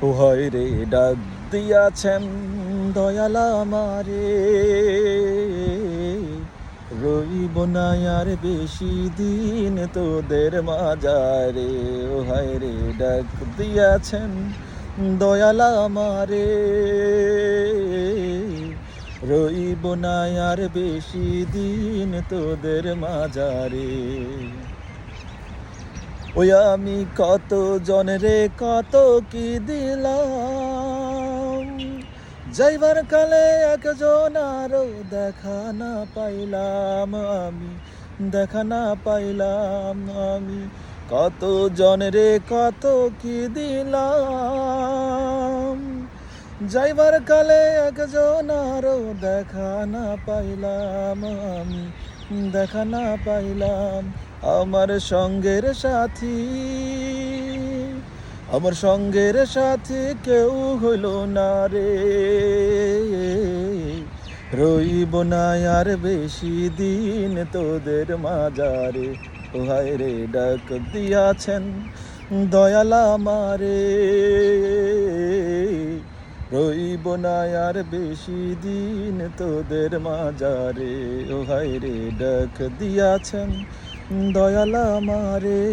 ও হয় রে ডাক দিয়াছেন দয়াল আমারে, রইব না আর বেশি দিন তোদের মাঝারে। ও হায় রে ডাক দিয়াছেন দয়াল আমারে, রইব না আর বেশি দিন তোদের মাঝারে। ওই আমি কত জনরে কত কি দিলাম, যাইবার কালে একজন আরো দেখা না পাইলাম আমি, দেখা না পাইলাম আমি। কত জনরে কত কি দিলাম, যাইবার কালে একজন আরো দেখা না পাইলাম আমি, দেখা না পাইলাম। আমার সঙ্গের সাথী, আমার সঙ্গের সাথী কেউ হইল না রে, রইব না আর বেশি দিন তোদের মাঝারে। ও হায় রে ডাক দিয়াছেন দয়াল আমারে, রইব না আর বেশি দিন তোদের মাঝারে। ও হায় রে ডাক দিয়াছেন দয়াল আমারে।